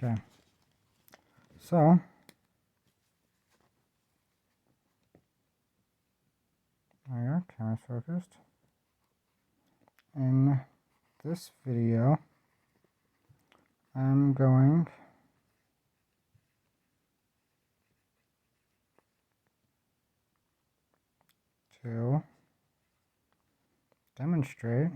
Okay. So, there we go, camera's focused. In this video, I'm going to demonstrate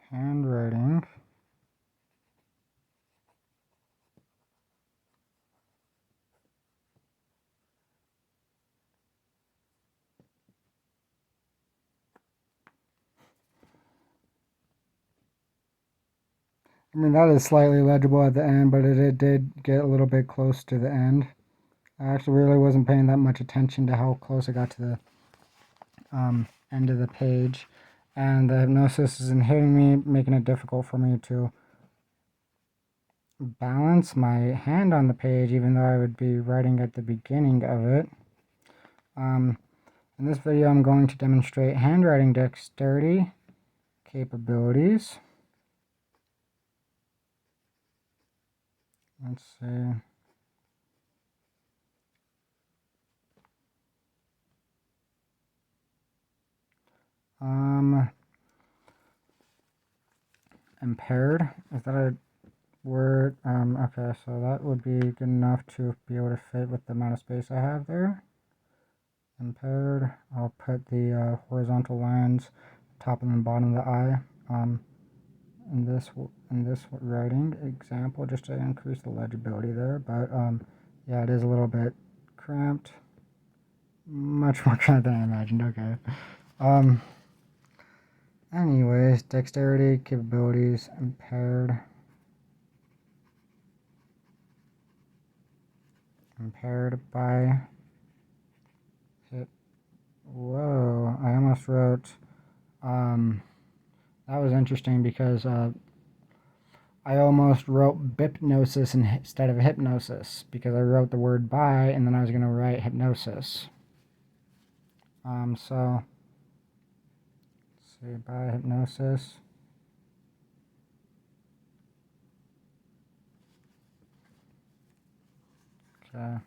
handwriting I mean, that is slightly legible at the end, but it did get a little bit close to the end. I actually really wasn't paying that much attention to how close I got to the end of the page. And the hypnosis isn't hitting me, making it difficult for me to balance my hand on the page, even though I would be writing at the beginning of it. In this video, I'm going to demonstrate handwriting dexterity capabilities. Let's see. Impaired, is that a word? Okay, so that would be good enough to be able to fit with the amount of space I have there. Impaired, I'll put the horizontal lines, top and the bottom of the eye, in this writing example, just to increase the legibility there. But yeah, it is a little bit cramped, much more cramped than I imagined. Okay. Anyways, dexterity capabilities impaired. Impaired by hit. Whoa, I almost wrote. That was interesting because I almost wrote Bipnosis instead of hypnosis because I wrote the word by and then I was going to write hypnosis. So let's see, by hypnosis. Okay.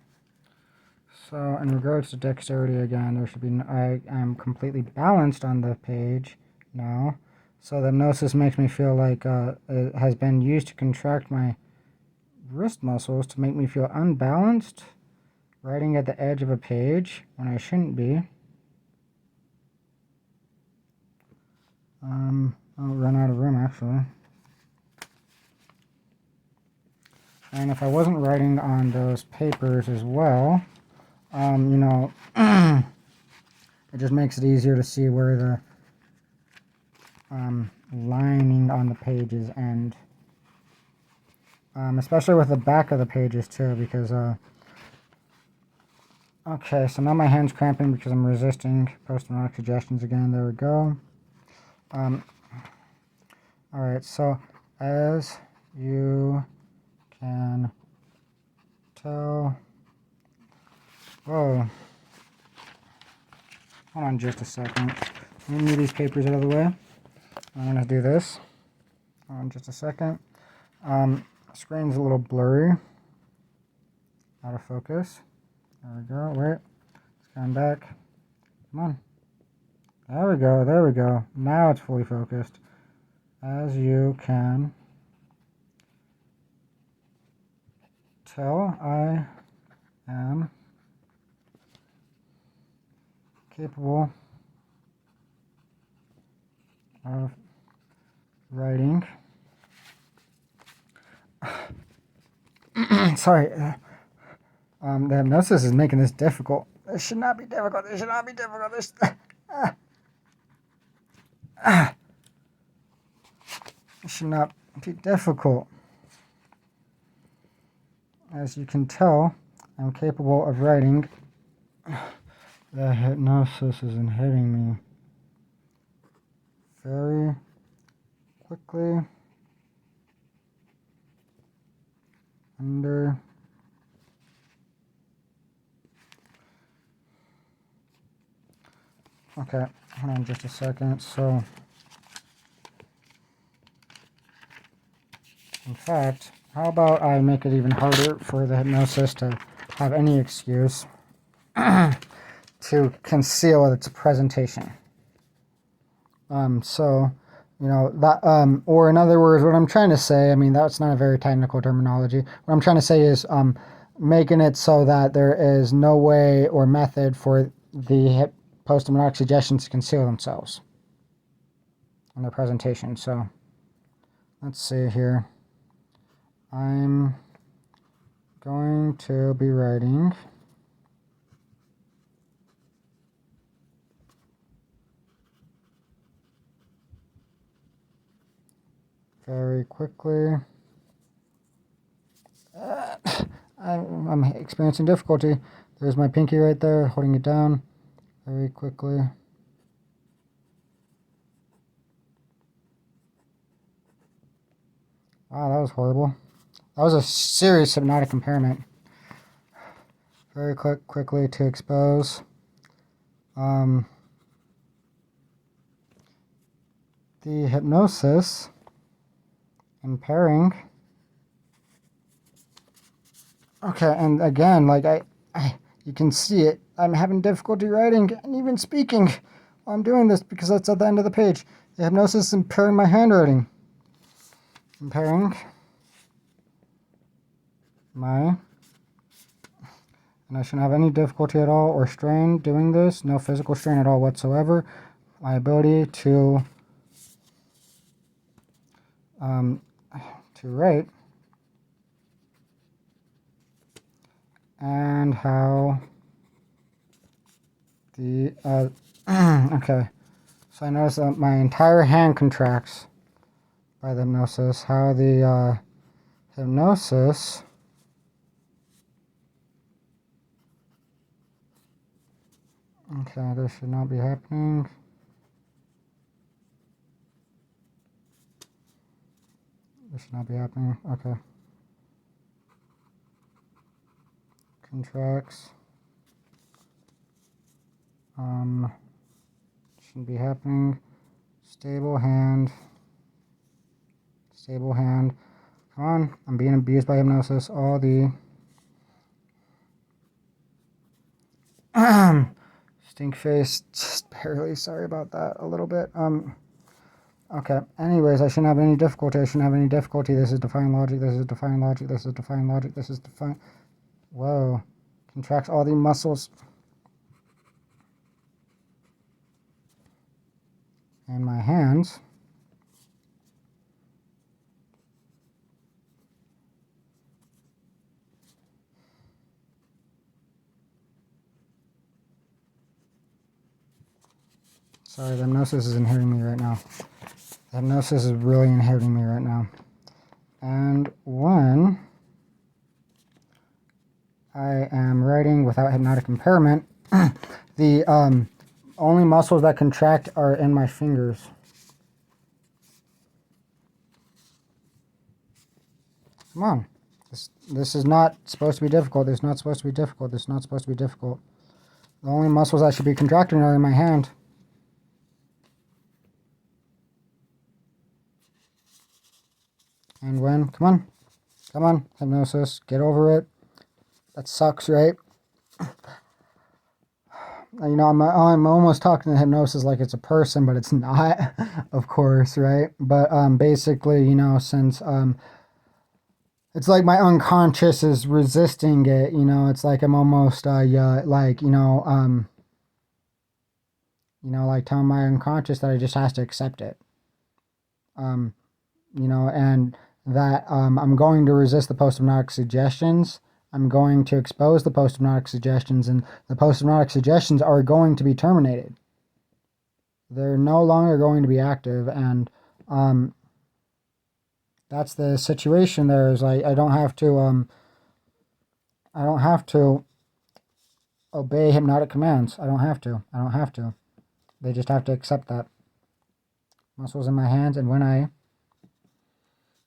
So in regards to dexterity again, there should be I am completely balanced on the page now. So the hypnosis makes me feel like it has been used to contract my wrist muscles to make me feel unbalanced, writing at the edge of a page when I shouldn't be. I'll run out of room actually. And if I wasn't writing on those papers as well, you know, it just makes it easier to see where the lining on the pages end. Especially with the back of the pages too, because okay, so now my hand's cramping because I'm resisting post-traumatic suggestions again. There we go. Alright, so as you can tell, whoa, hold on just a second. Let me move these papers out of the way. I'm going to do this. Hold on just a second. Screen's a little blurry. Out of focus. There we go. Wait. It's coming back. Come on. There we go. There we go. Now it's fully focused. As you can tell, I am capable of writing. Sorry. The hypnosis is making this difficult. This should not be difficult. This should not be difficult. This. This should not be difficult. As you can tell, I'm capable of writing. The hypnosis isn't hitting me very quickly under Okay, hold on just a second. So, in fact, how about I make it even harder for the hypnosis to have any excuse to conceal its presentation. So, you know, that, or in other words, what I'm trying to say, I mean, that's not a very technical terminology. What I'm trying to say is making it so that there is no way or method for the post-hypnotic suggestions to conceal themselves in their presentation. So, let's see here. I'm going to be writing very quickly. I'm experiencing difficulty. There's my pinky right there, holding it down very quickly. Wow, that was horrible. That was a serious hypnotic impairment. Very quickly to expose. The hypnosis impairing. Okay, and again, like you can see it. I'm having difficulty writing and even speaking while I'm doing this because that's at the end of the page. The hypnosis is impairing my handwriting. Impairing my, and I shouldn't have any difficulty at all or strain doing this. No physical strain at all whatsoever. My ability to write, and how the okay, so I notice that my entire hand contracts by the hypnosis. How the hypnosis okay, this should not be happening. This should not be happening. Okay. Contracts. Shouldn't be happening. Stable hand. Stable hand. Come on. I'm being abused by hypnosis. All the stink face. Just barely. Sorry about that. A little bit. Okay. Anyways, I shouldn't have any difficulty. I shouldn't have any difficulty. This is define logic. This is define logic. This is define logic. This is define. Whoa. Contracts all the muscles in my hands. Sorry, the hypnosis is inhibiting me right now. The hypnosis is really inhibiting me right now. And when I am writing without hypnotic impairment, the only muscles that contract are in my fingers. Come on. This is not supposed to be difficult. This is not supposed to be difficult. This is not supposed to be difficult. The only muscles that should be contracting are in my hand. And when? Come on, hypnosis, get over it. That sucks, right? You know, I'm almost talking to hypnosis like it's a person, but it's not, of course, right? But basically, you know, since it's like my unconscious is resisting it, you know, it's like I'm almost yeah, like, like telling my unconscious that it just has to accept it. You know, and that I'm going to resist the post-hypnotic suggestions. I'm going to expose the post-hypnotic suggestions, and the post-hypnotic suggestions are going to be terminated. They're no longer going to be active, and that's the situation. There is like I don't have to obey hypnotic commands. I don't have to. They just have to accept that. Muscles in my hands, and when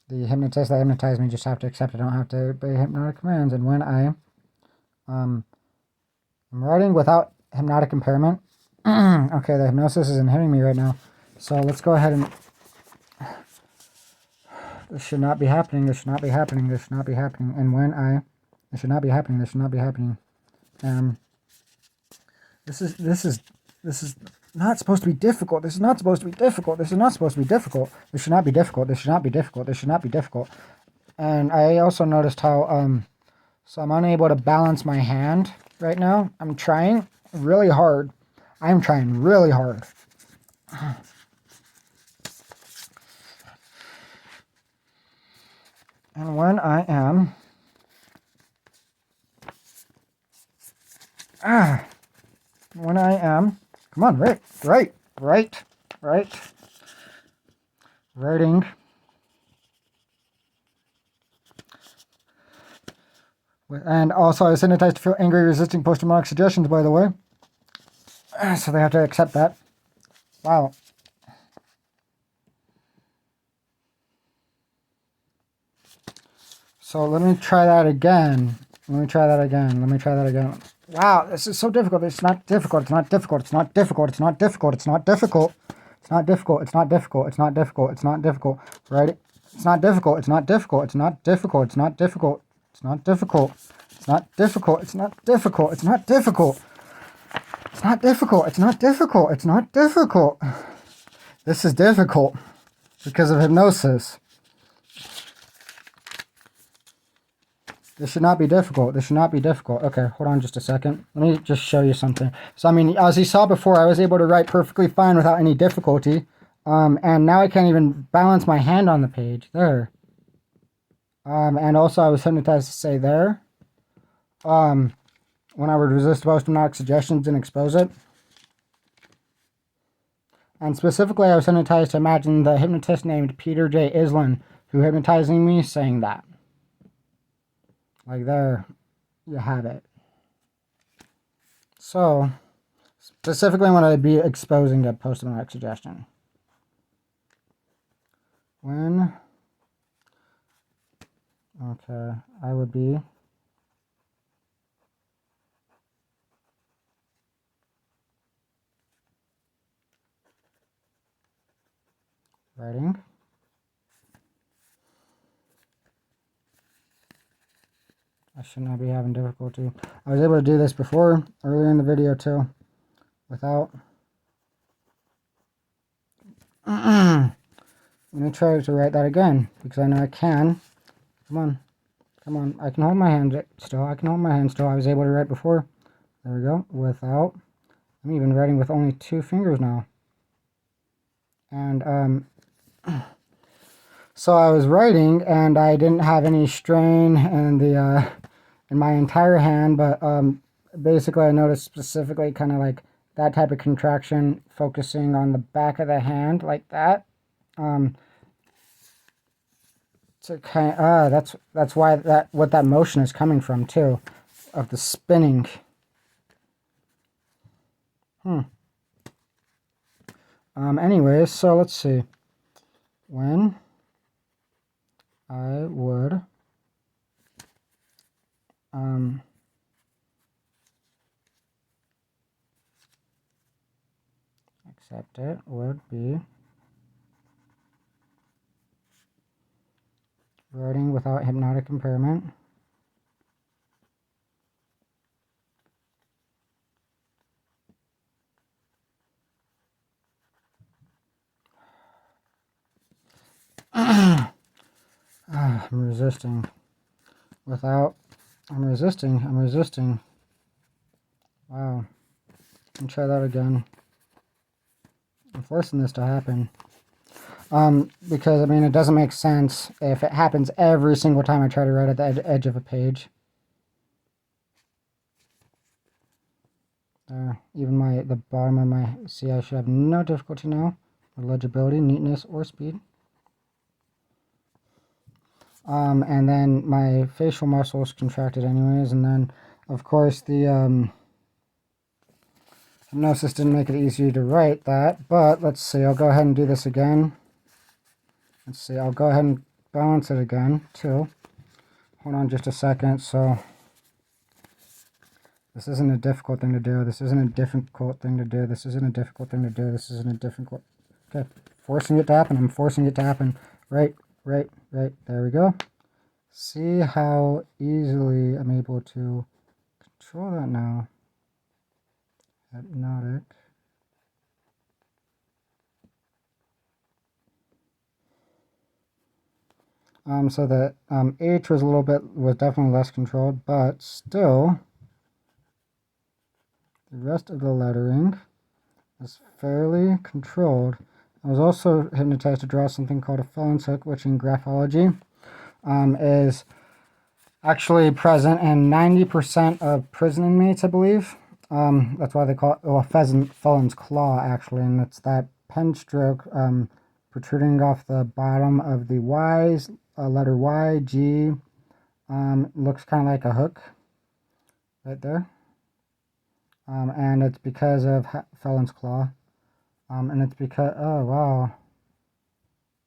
the hypnotist that hypnotized me just have to accept it. I don't have to obey hypnotic commands. And when I'm writing without hypnotic impairment, Okay, the hypnosis isn't hitting me right now. So let's go ahead and... This should not be happening. This should not be happening. This should not be happening. And when I... This should not be happening. This should not be happening. This is not supposed to be difficult. This is not supposed to be difficult. This is not supposed to be difficult. This should not be difficult. This should not be difficult. This should not be difficult. And I also noticed how, so I'm unable to balance my hand right now. I'm trying really hard. I'm trying really hard. And when I am... when I am... Come on, right. Writing. And also I was hypnotized to feel angry, resisting post-traumatic suggestions, by the way. So they have to accept that. Wow. So let me try that again. Wow, this is so difficult. It's not difficult. It's not difficult. It's not difficult. It's not difficult. It's not difficult. It's not difficult. It's not difficult. It's not difficult. It's not difficult. Right? It's not difficult. It's not difficult. It's not difficult. It's not difficult. It's not difficult. It's not difficult. It's not difficult. It's not difficult. It's not difficult. It's not difficult. It's not difficult. This is difficult because of hypnosis. This should not be difficult. This should not be difficult. Okay, hold on just a second. Let me just show you something. So, I mean, as you saw before, I was able to write perfectly fine without any difficulty. And now I can't even balance my hand on the page. There. And also I was hypnotized to say there. When I would resist post-traumatic suggestions and expose it. And specifically, I was hypnotized to imagine the hypnotist named Peter J. Islin, who hypnotizing me, saying that. Like there, you have it. So, specifically when I'd be exposing a post-traumatic suggestion. When, okay, I would be writing. I should not be having difficulty. I was able to do this before, earlier in the video too, without... Let me try to write that again, because I know I can. Come on. Come on. I can hold my hand still. I can hold my hand still. I was able to write before. There we go. Without. I'm even writing with only 2 fingers now. And, so I was writing, and I didn't have any strain in the, in my entire hand, but, basically I noticed specifically kind of like that type of contraction, focusing on the back of the hand, like that. So kind of, that's why what that motion is coming from too, of the spinning. Anyways, so let's see. When I would accept it would be writing without hypnotic impairment. I'm resisting. I'm resisting. Wow. Let me try that again. I'm forcing this to happen. Because, I mean, it doesn't make sense if it happens every single time I try to write at the edge of a page. Even the bottom of my... See, I should have no difficulty now with legibility, neatness, or speed. And then my facial muscles contracted anyways, and then, of course, the hypnosis didn't make it easier to write that, but let's see, I'll go ahead and do this again. Let's see, I'll go ahead and balance it again, too. Hold on just a second, so This isn't a difficult thing to do. This isn't a difficult thing to do. This isn't a difficult thing to do. This isn't a difficult... Okay, forcing it to happen. I'm forcing it to happen. Right. There we go. See how easily I'm able to control that now. Hypnotic. So that H was definitely less controlled, but still, the rest of the lettering is fairly controlled. I was also hypnotized to draw something called a felon's hook, which in graphology is actually present in 90% of prison inmates, I believe. That's why they call it felon's claw, actually, and it's that pen stroke protruding off the bottom of the Y's, letter Y, G, looks kind of like a hook right there. And it's because of felon's claw. And it's because, oh, wow.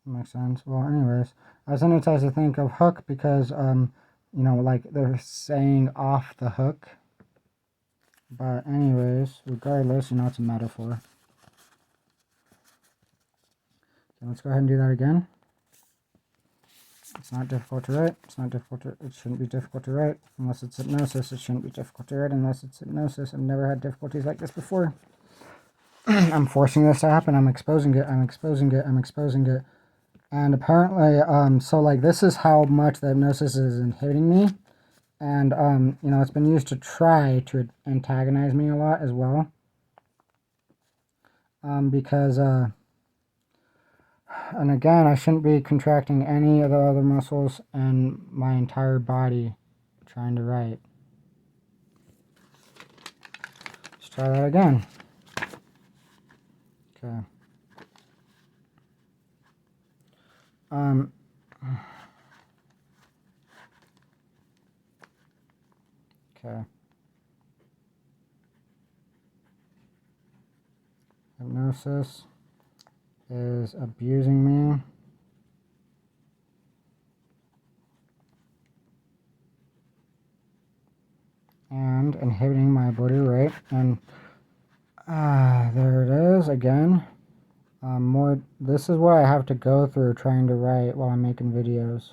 That makes sense. Well, anyways, I was hypnotized to think of hook because, you know, like they're saying off the hook. But anyways, regardless, you know, it's a metaphor. Okay, let's go ahead and do that again. It's not difficult to write. It's not difficult to, it shouldn't be difficult to write. Unless it's hypnosis, it shouldn't be difficult to write unless it's hypnosis. I've never had difficulties like this before. I'm forcing this to happen. I'm exposing it. I'm exposing it. I'm exposing it. And apparently, so like this is how much the hypnosis is inhibiting me. And, you know, it's been used to try to antagonize me a lot as well. Because, and again, I shouldn't be contracting any of the other muscles in my entire body trying to write. Let's try that again. Okay. Okay. Hypnosis is abusing me. And inhibiting my ability to write. And there it is again. This is what I have to go through trying to write while I'm making videos.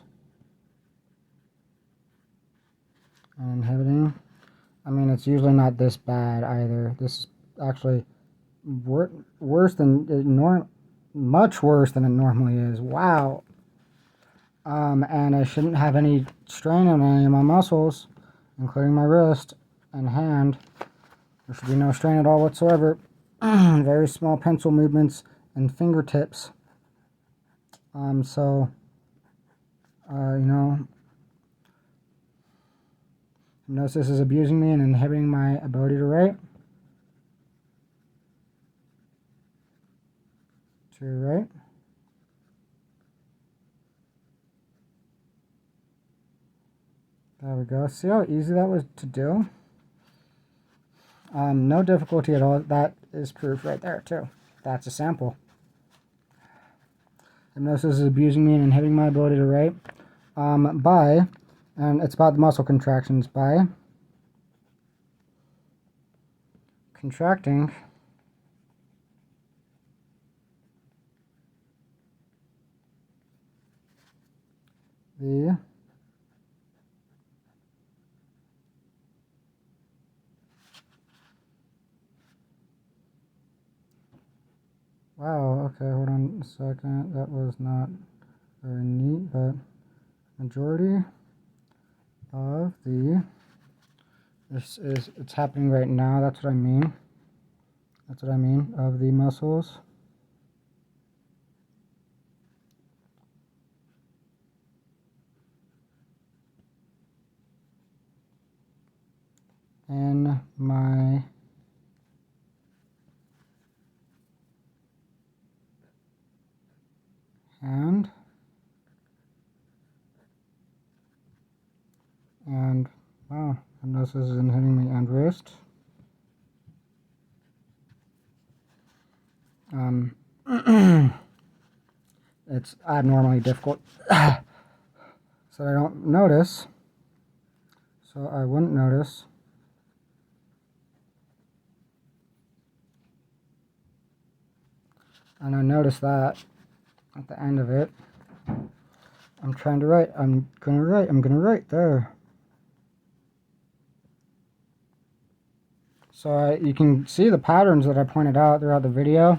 And inhibiting. I mean, it's usually not this bad either. This is actually worse than it much worse than it normally is. Wow. And I shouldn't have any strain on any of my muscles, including my wrist and hand. There should be no strain at all whatsoever. Very small pencil movements and fingertips. So, you know, hypnosis is abusing me and inhibiting my ability to write. There we go. See how easy that was to do? No difficulty at all. That is proof right there, too. That's a sample. Hypnosis is abusing me and inhibiting my ability to write and it's about the muscle contractions, by contracting the wow, okay, hold on a second. That was not very neat, but majority of the it's happening right now. That's what I mean. That's what I mean, of the muscles. In my hand and wow, hypnosis is hitting me and wrist. It's abnormally difficult, so I don't notice. So I wouldn't notice And I noticed that at the end of it. I'm trying to write. I'm gonna write there. So you can see the patterns that I pointed out throughout the video.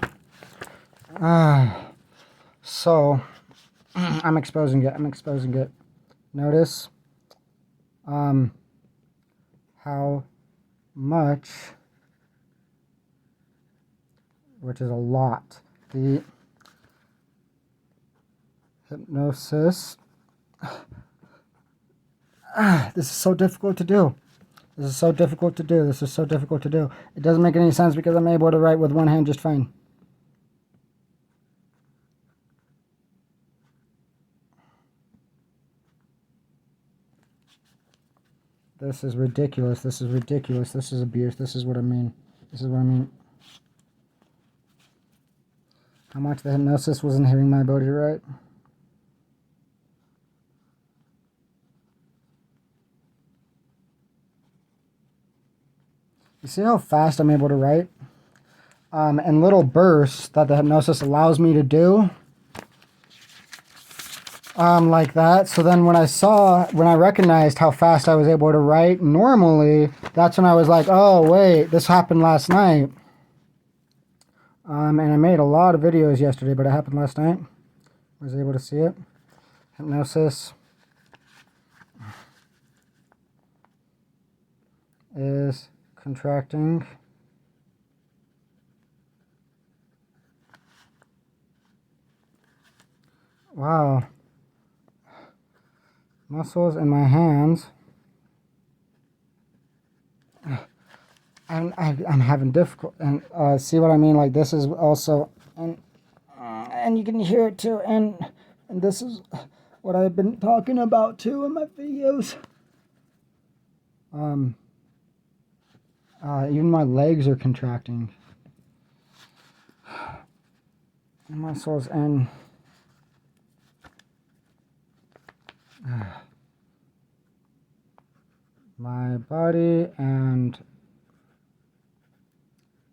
So I'm exposing it. Notice how much, which is a lot, the hypnosis. This is so difficult to do. This is so difficult to do. It doesn't make any sense because I'm able to write with one hand just fine. This is ridiculous. This is abuse. This is what I mean. How much the hypnosis was inhibiting my ability to write. You see how fast I'm able to write? And little bursts that the hypnosis allows me to do. Like that. So then when I recognized how fast I was able to write normally, that's when I was like, oh wait, this happened last night. And I made a lot of videos yesterday, but it happened last night. I was able to see it. Hypnosis is contracting. Wow. Muscles in my hands. I'm having difficult, and see what I mean? Like this is also, and you can hear it too, and this is what I've been talking about too in my videos. Even my legs are contracting. Muscles and my body, and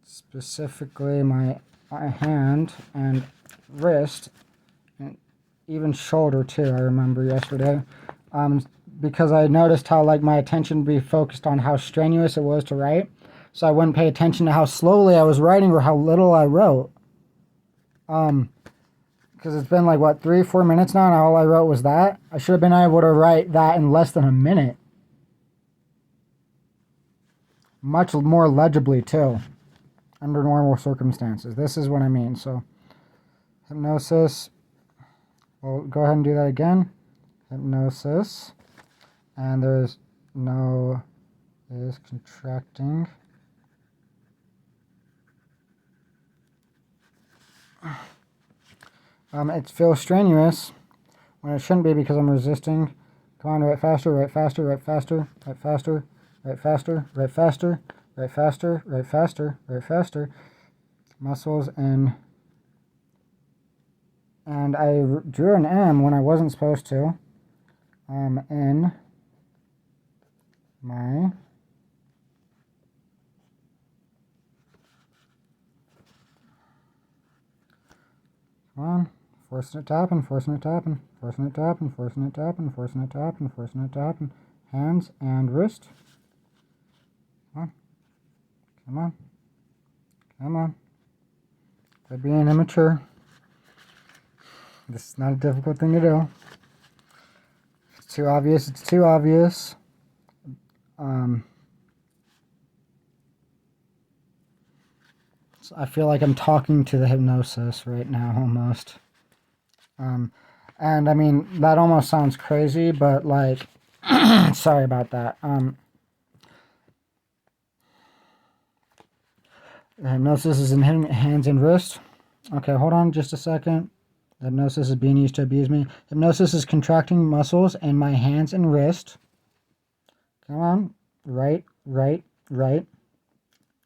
specifically my hand and wrist, and even shoulder too. I remember yesterday, because I noticed how like my attention would be focused on how strenuous it was to write, so I wouldn't pay attention to how slowly I was writing or how little I wrote. Because it's been like what, 3-4 minutes now, and all I wrote was that. I should have been able to write that in less than a minute. Much more legibly too, under normal circumstances. This is what I mean. So hypnosis, we'll go ahead and do that again. Hypnosis, and there's no, is contracting. It feels strenuous when it shouldn't be because I'm resisting. Come on, write faster, write faster, write faster, write faster, write faster, write faster, write faster, write faster, write faster. Muscles and I drew an M when I wasn't supposed to. In my come on. Forcing it to happen, forcing it to happen, forcing it to happen, forcing it to happen, forcing it to happen, forcing it to happen. Hands and wrist. Come on. Come on. Come on. Quit being immature. This is not a difficult thing to do. If it's too obvious, it's too obvious. So I feel like I'm talking to the hypnosis right now, almost. And I mean, that almost sounds crazy, but like, sorry about that. The hypnosis is in hands and wrist. Okay, hold on just a second. The hypnosis is being used to abuse me. Hypnosis is contracting muscles in my hands and wrist. Come on. Right, right, right.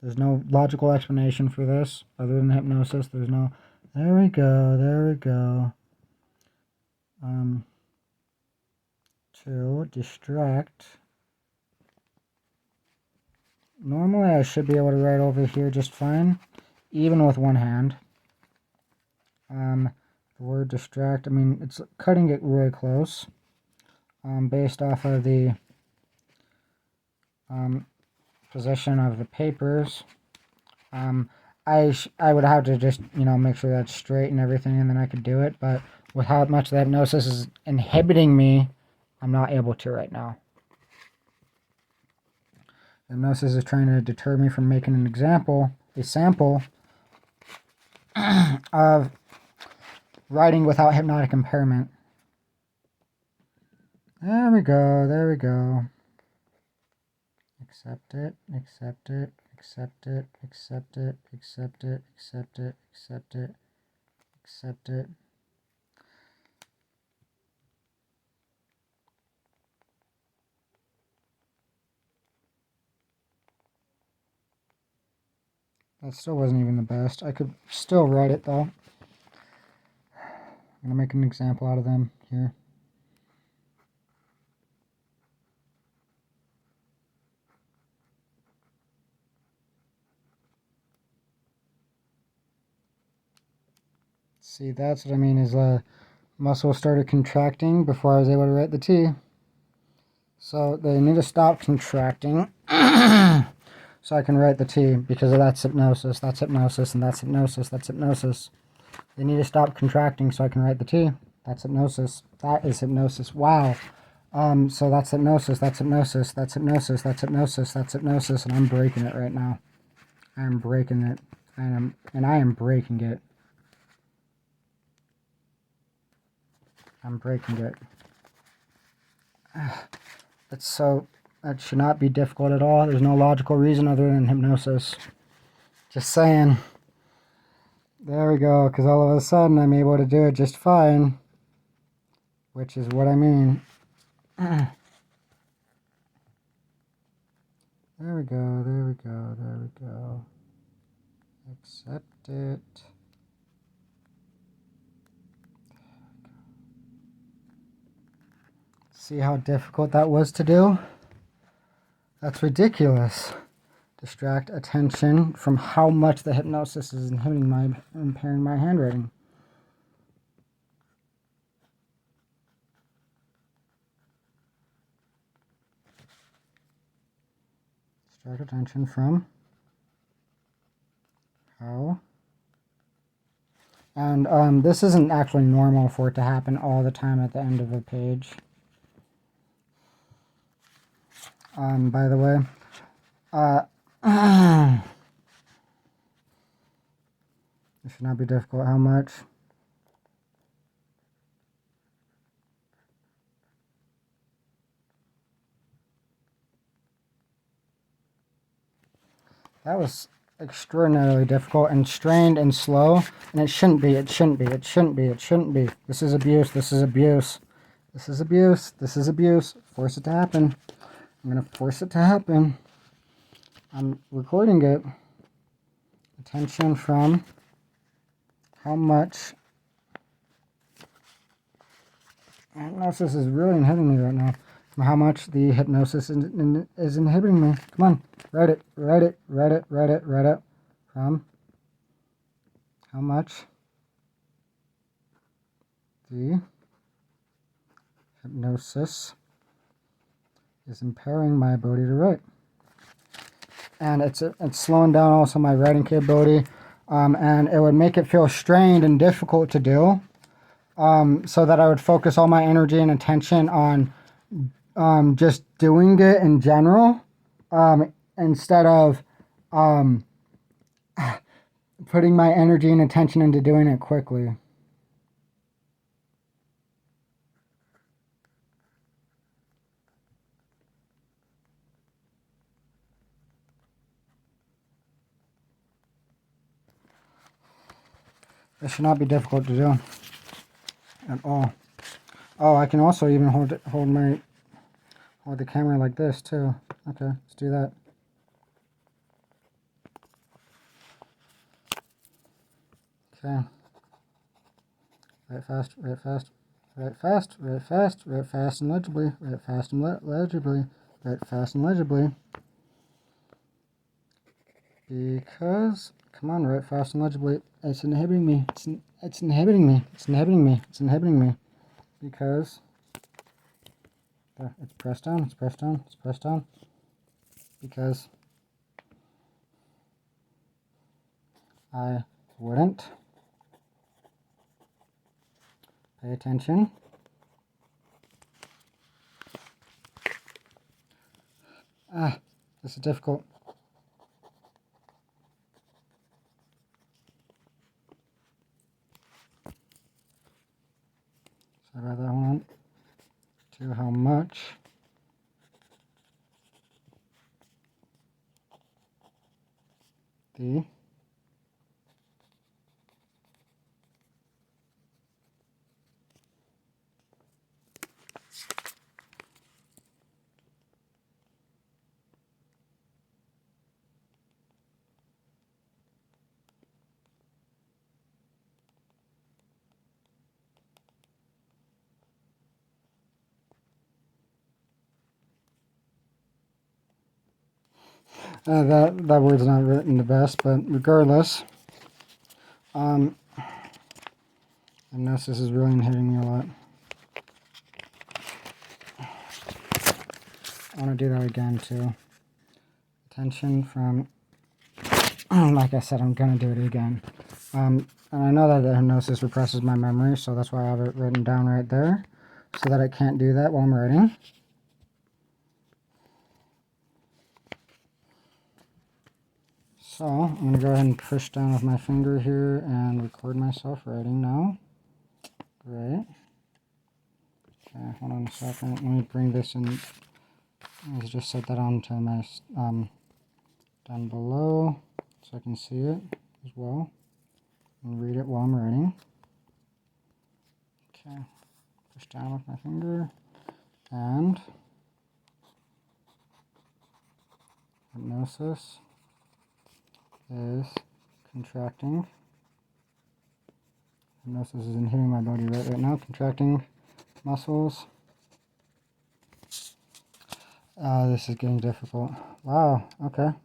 There's no logical explanation for this other than hypnosis. There's no... There we go, there we go. To distract. Normally I should be able to write over here just fine, even with one hand. The word distract, I mean, it's cutting it really close. Based off of the position of the papers. I would have to just, make sure that's straight and everything, and then I could do it. But with how much the hypnosis is inhibiting me, I'm not able to right now. Hypnosis is trying to deter me from making a sample of writing without hypnotic impairment. There we go, there we go. Accept it, accept it, accept it, accept it, accept it, accept it, accept it, accept it. That still wasn't even the best. I could still write it though. I'm going to make an example out of them here. See, that's what I mean is muscle started contracting before I was able to write the T. So they need to stop contracting so I can write the T, because of that's hypnosis, and that's hypnosis, that's hypnosis. They need to stop contracting so I can write the T. That's hypnosis. That is hypnosis. Wow. So that's hypnosis, that's hypnosis, that's hypnosis, that's hypnosis, that's hypnosis, and I'm breaking it right now. I am breaking it. And I am breaking it. I'm breaking it. That should not be difficult at all. There's no logical reason other than hypnosis. Just saying. There we go, because all of a sudden I'm able to do it just fine. Which is what I mean. There we go, there we go, there we go. Accept it. See how difficult that was to do? That's ridiculous. Distract attention from how much the hypnosis is impairing my handwriting. Distract attention from how. And this isn't actually normal for it to happen all the time at the end of a page. By the way, it should not be difficult. How much? That was extraordinarily difficult and strained and slow, and it shouldn't be, it shouldn't be, it shouldn't be, it shouldn't be. This is abuse, this is abuse. This is abuse, this is abuse. Force it to happen. I'm going to force it to happen. I'm recording it. Attention from how much hypnosis is really inhibiting me right now. From how much the hypnosis is inhibiting me. Come on, write it, write it, write it, write it, write it. From how much the hypnosis is impairing my ability to write. And it's slowing down also my writing capability, and it would make it feel strained and difficult to do, so that I would focus all my energy and attention on just doing it in general, instead of putting my energy and attention into doing it quickly. It should not be difficult to do at all. Oh, I can also even hold the camera like this too. Okay, let's do that. Okay. Write fast, write fast, write fast, write fast, write fast and legibly, write fast and legibly, write fast and legibly. Because, come on, write fast and legibly. It's inhibiting me. It's inhibiting me. It's inhibiting me. It's inhibiting me. Because it's pressed down. It's pressed down. It's pressed down. Because I wouldn't pay attention. This is difficult. Sorry about that one. To how much the that word's not written the best, but regardless, hypnosis is really hitting me a lot. I want to do that again too. Attention from, like I said, I'm going to do it again. And I know that the hypnosis represses my memory, so that's why I have it written down right there, so that I can't do that while I'm writing. So I'm going to go ahead and push down with my finger here and record myself writing now. Great. Okay, hold on a second. Let me bring this in. Let's just set that onto my down below so I can see it as well and read it while I'm writing. Okay, push down with my finger and hypnosis is contracting. Hypnosis is inhibiting my body right now, contracting muscles. This is getting difficult. Wow, okay.